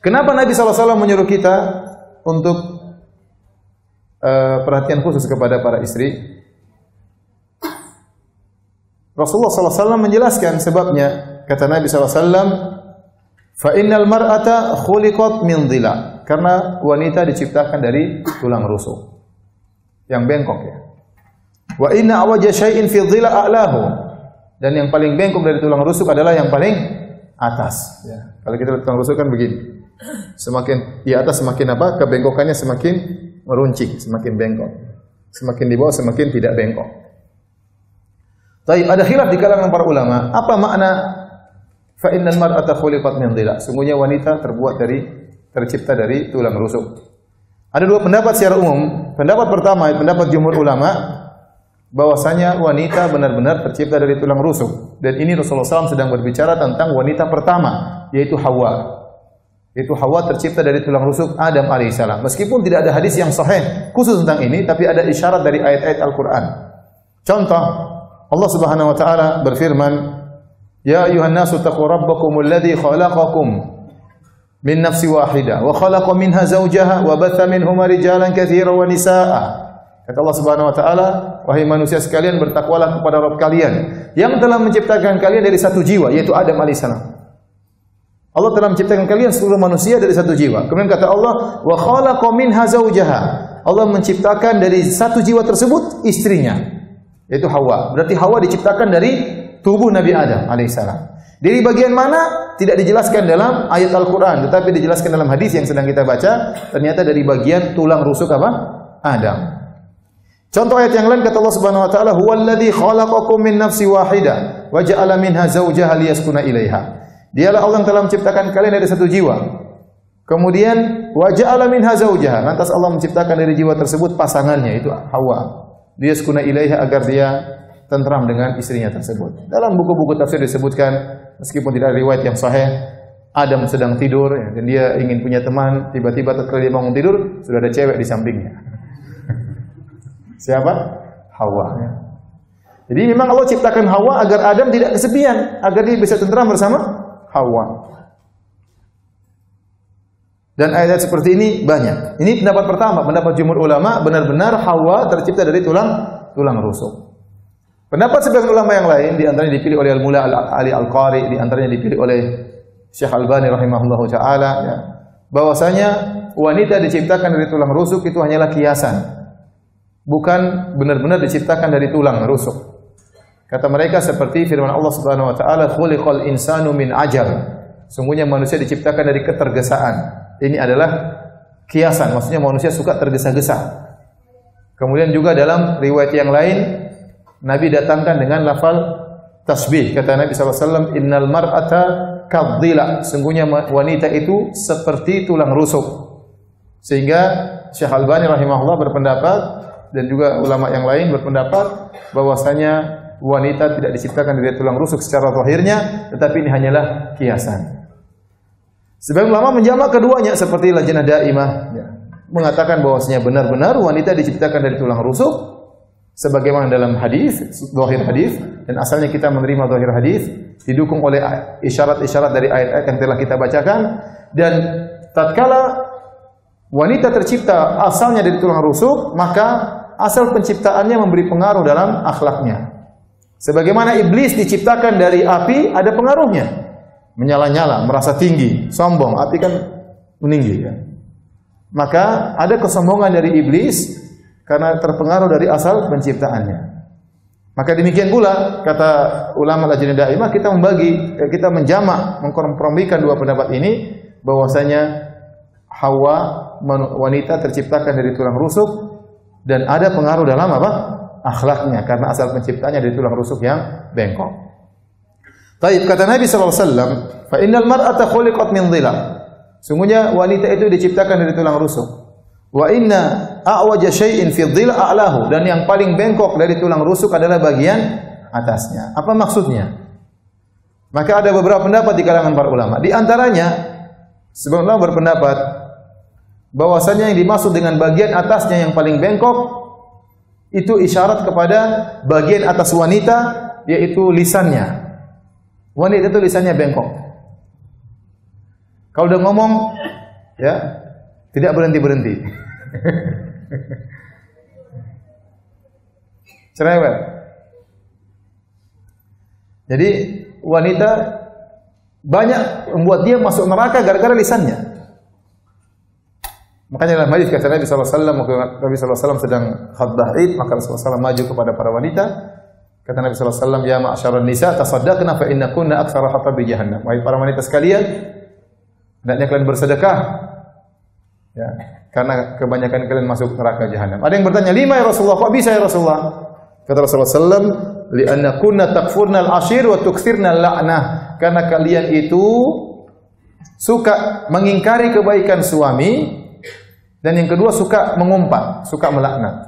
Kenapa Nabi SAW menyuruh kita untuk perhatian khusus kepada para istri? Rasulullah SAW menjelaskan sebabnya. Kata Nabi SAW, fa innal mar'ata khuliqat min dhila. Karena wanita diciptakan dari tulang rusuk yang bengkok ya. Wa inna awajja syai'in fi dhila a'lahu. Dan yang paling bengkok dari tulang rusuk adalah yang paling atas ya. Kalau kita lihat tulang rusuk kan begini. Semakin di atas semakin apa? Kebengkokannya semakin meruncing, semakin bengkok. Semakin di bawah semakin tidak bengkok. Baik, ada khilaf di kalangan para ulama, apa makna fa innal mar'ata khuliqat min dhila? Sungguhnya wanita tercipta dari tulang rusuk. Ada dua pendapat secara umum. Pendapat pertama, pendapat jumhur ulama, bahwasanya wanita benar-benar tercipta dari tulang rusuk. Dan ini Rasulullah SAW sedang berbicara tentang wanita pertama, yaitu Hawa. Yaitu Hawa tercipta dari tulang rusuk Adam alaihissalam. Meskipun tidak ada hadis yang sahih khusus tentang ini, tapi ada isyarat dari ayat-ayat Al-Quran. Contoh, Allah Subhanahu wa taala berfirman, "Ya ayuhan nasu taqu rabbakumul ladzi khalaqakum min nafsin wahidah wa khalaqa minha zawjaha wa batha minhuma rijalan katsiran wa nisaa'a." Kata Allah Subhanahu wa taala, "Wahai manusia sekalian, bertakwalah kepada Rabb kalian yang telah menciptakan kalian dari satu jiwa, yaitu Adam alaihissalam." Allah telah menciptakan kalian seluruh manusia dari satu jiwa. Kemudian kata Allah, "Wa khalaqa minha zawjaha." Allah menciptakan dari satu jiwa tersebut istrinya, yaitu Hawa. Berarti Hawa diciptakan dari tubuh Nabi Adam alaihissalam. Dari bagian mana tidak dijelaskan dalam ayat Al-Quran, tetapi dijelaskan dalam hadis yang sedang kita baca. Ternyata dari bagian tulang rusuk apa? Adam. Contoh ayat yang lain kata Allah Subhanahu wa taala, "Huwallazi khalaqakum min nafsin wahidah wa ja'ala minha zawjaha liyaskuna ilaiha." Dialah Allah yang telah menciptakan kalian dari satu jiwa. Kemudian wa ja'ala minha zawjaha. Lantas Allah menciptakan dari jiwa tersebut pasangannya, itu Hawa. Liyaskuna ilaiha, agar dia tentram dengan istrinya tersebut. Dalam buku-buku tafsir disebutkan, meskipun tidak ada riwayat yang sahih, Adam sedang tidur ya, dan dia ingin punya teman, tiba-tiba tatkala dia bangun tidur sudah ada cewek di sampingnya. Siapa? Hawa ya. Jadi memang Allah ciptakan Hawa agar Adam tidak kesepian, agar dia bisa tentram bersama Hawa. Dan ayat seperti ini banyak. Ini pendapat pertama, pendapat jumhur ulama, benar-benar Hawa tercipta dari tulang rusuk. Pendapat sebagian ulama yang lain, di antaranya dipilih oleh Al-Mula Ali Al-Qari, di antaranya dipilih oleh Syekh Albani rahimahullahu taala ya, bahwasanya wanita diciptakan dari tulang rusuk itu hanyalah kiasan. Bukan benar-benar diciptakan dari tulang rusuk. Kata mereka seperti firman Allah Subhanahu wa taala, "Khuliqal insanu min ajal." Sungguhnya manusia diciptakan dari ketergesaan. Ini adalah kiasan, maksudnya manusia suka tergesa-gesa. Kemudian juga dalam riwayat yang lain Nabi datangkan dengan lafal tasbih. Kata Nabi SAW, "Innal mar'ata kadhila." Sungguhnya wanita itu seperti tulang rusuk. Sehingga Syekh Albani rahimahullah berpendapat, dan juga ulama yang lain berpendapat bahwasanya wanita tidak diciptakan dari tulang rusuk secara zahirnya, tetapi ini hanyalah kiasan. Sebagian ulama menjamak keduanya seperti Lajnah Daimah ya, mengatakan bahwasanya benar-benar wanita diciptakan dari tulang rusuk sebagaimana dalam hadis, zahir hadis, dan asalnya kita menerima zahir hadis didukung oleh isyarat-isyarat dari ayat-ayat yang telah kita bacakan. Dan tatkala wanita tercipta asalnya dari tulang rusuk, maka asal penciptaannya memberi pengaruh dalam akhlaknya. Sebagaimana iblis diciptakan dari api, ada pengaruhnya. Menyala-nyala, merasa tinggi, sombong, api kan meninggi ya. Maka ada kesombongan dari iblis karena terpengaruh dari asal penciptaannya. Maka demikian pula kata ulama Lajnah Daimah, kita menjamak, mengkompromikan dua pendapat ini, bahwasanya Hawa wanita terciptakan dari tulang rusuk dan ada pengaruh dalam apa? Akhlaknya, karena asal penciptanya dari tulang rusuk yang bengkok. Taib, kata Nabi SAW, "Fa innal mar'ata khuliqat min dhila." Sungguhnya wanita itu diciptakan dari tulang rusuk. Wa inna a'waja syai'in fi dhila a'lahu. Dan yang paling bengkok dari tulang rusuk adalah bagian atasnya. Apa maksudnya? Maka ada beberapa pendapat di kalangan para ulama. Di antaranya, sebagian ulama berpendapat bahwasanya yang dimaksud dengan bagian atasnya yang paling bengkok itu isyarat kepada bagian atas wanita, yaitu lisannya. Wanita itu lisannya bengkok. Kalau udah ngomong ya, tidak berhenti-berhenti. Cerewet. Jadi wanita banyak membuat dia masuk neraka gara-gara lisannya. Makanya dalam hadis kata Nabi sallallahu alaihi wasallam, Nabi sallallahu alaihi wasallam sedang khutbah Id, maka Rasulullah SAW maju kepada para wanita. Kata Nabi sallallahu alaihi wasallam, "Ya ma'syaral nisa, tasaddaqna fa innakunna aktsara hatabi jahannam." Wahai para wanita sekalian, hendaknya kalian bersedekah. Ya, karena kebanyakan kalian masuk neraka jahanam. Ada yang bertanya, "Lima ya Rasulullah?" Kok bisa ya Rasulullah? Kata Rasulullah sallallahu "Li'anna kunna takfurna al-ashir wa tukthirna al-la'nah." Karena kalian itu suka mengingkari kebaikan suami dan yang kedua suka mengumpat, suka melaknat.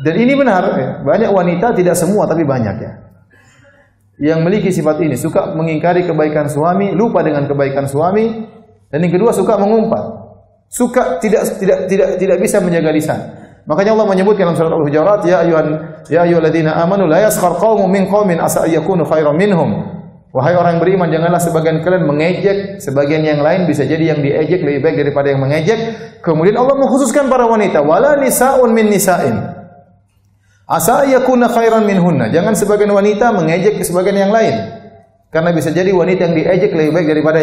Dan ini benar ya. Banyak wanita, tidak semua tapi banyak ya, yang memiliki sifat ini, suka mengingkari kebaikan suami, lupa dengan kebaikan suami, dan yang kedua suka mengumpat. Suka tidak bisa menjaga lisan. Makanya Allah menyebutkan dalam surat Al-Hujurat, ya ayyuhalladzina amanu la yaskhar qaumun min qaumin asa ayyakunu khairan minhum. Wahai orang yang beriman, janganlah sebagian kalian mengejek sebagian yang lain, bisa jadi yang diejek lebih baik daripada yang mengejek. Kemudian Allah mengkhususkan para wanita, wala nisaun min nisa'in asa ayyakuna khairan minhunna. Jangan sebagian wanita mengejek sebagian yang lain, karena bisa jadi wanita yang diejek lebih baik daripada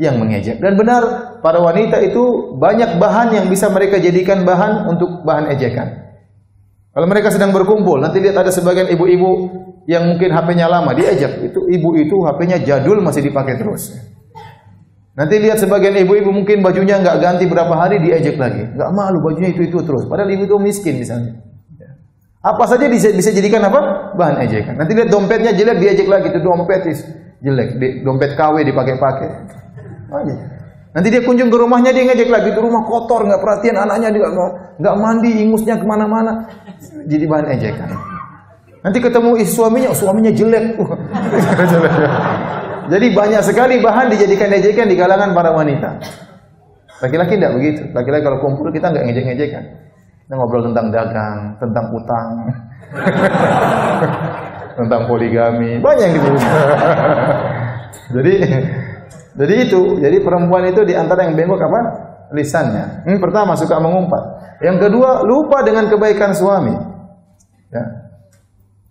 yang mengejek. Dan benar, para wanita itu banyak bahan yang bisa mereka jadikan bahan untuk bahan ejekan. Kalau mereka sedang berkumpul, nanti lihat ada sebagian ibu-ibu yang mungkin HP-nya lama, diejek. Itu ibu itu HP-nya jadul masih dipakai terus. Nanti lihat sebagian ibu-ibu mungkin bajunya enggak ganti berapa hari, diejek lagi. Enggak malu bajunya itu terus. Padahal ibu itu miskin misalnya. Apa saja bisa jadikan apa? Bahan ejekan. Nanti lihat dompetnya jelek, diejek lagi. Itu dompet jelek, dompet KW dipakai-pakai. Nanti dia kunjung ke rumahnya, dia ngejek lagi, itu rumah kotor, nggak perhatian anaknya, dia nggak mandi, ingusnya kemana-mana, jadi bahan ejekan. Nanti ketemu suaminya jelek. Jadi banyak sekali bahan dijadikan ejekan di kalangan para wanita. Laki-laki tidak begitu. Laki-laki kalau kumpul kita nggak ngejek-ngejekan. Kita ngobrol tentang dagang, tentang utang, tentang poligami, banyak yang dibahas. Jadi perempuan itu di antara yang bengkok apa? Lisannya. Pertama suka mengumpat. Yang kedua lupa dengan kebaikan suami. Ya.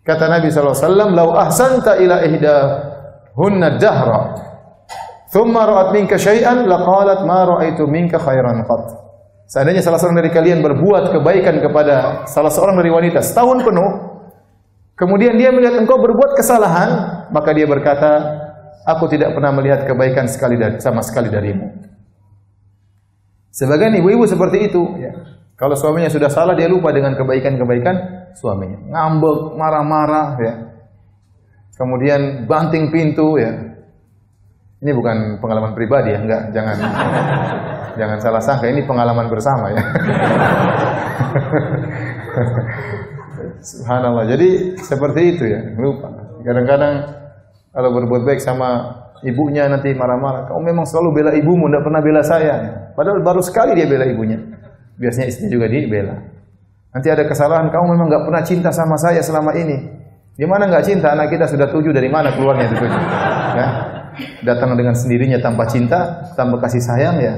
Kata Nabi sallallahu alaihi wasallam, "Lau ahsanta ila ihdahunna dahra, thumma ra'at minka syai'an laqalat ma ra'aitu minka khairan qat." Seandainya salah seorang dari kalian berbuat kebaikan kepada salah seorang dari wanita setahun penuh, kemudian dia melihat engkau berbuat kesalahan, maka dia berkata, "Aku tidak pernah melihat kebaikan sama sekali darimu." Sebagian ibu-ibu seperti itu. Ya. Kalau suaminya sudah salah, dia lupa dengan kebaikan-kebaikan suaminya. Ngambek, marah-marah, ya. Kemudian banting pintu, ya. Ini bukan pengalaman pribadi ya, enggak, jangan salah sangka, ini pengalaman bersama ya. Subhanallah. Jadi seperti itu ya, lupa. Kadang-kadang kalau berbuat baik sama ibunya nanti marah-marah. "Kamu memang selalu bela ibumu, tidak pernah bela saya." Padahal baru sekali dia bela ibunya. Biasanya istrinya juga dibela. Nanti ada kesalahan, "Kamu memang nggak pernah cinta sama saya selama ini." Gimana nggak cinta? Anak kita sudah 7, dari mana keluarnya itu 7? Ya. Datang dengan sendirinya tanpa cinta, tanpa kasih sayang ya.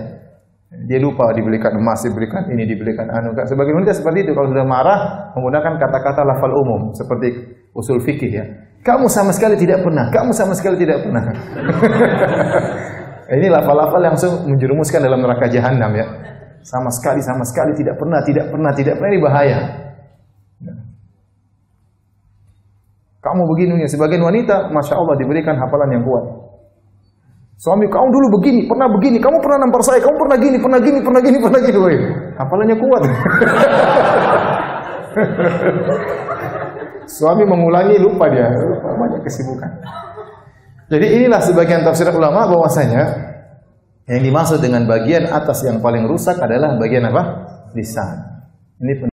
Dia lupa dibelikan emas, dibelikan ini, dibelikan anu. Sebagian wanita seperti itu, kalau sudah marah menggunakan kata-kata lafal umum seperti usul fikih ya. "Kamu sama sekali tidak pernah, kamu sama sekali tidak pernah." Ini lafal-lafal langsung menjerumuskan dalam neraka jahanam ya. Sama sekali, tidak pernah, ini bahaya. Kamu begini, sebagian wanita, masya Allah diberikan hafalan yang kuat. "Suami, kamu dulu begini, kamu pernah nampar saya, kamu pernah gini. Hafalannya kuat. Suami mengulangi, lupa dia, banyak kesibukan. Jadi inilah sebagian tafsir ulama bahwasanya yang dimaksud dengan bagian atas yang paling rusak adalah bagian apa? Lisan. Ini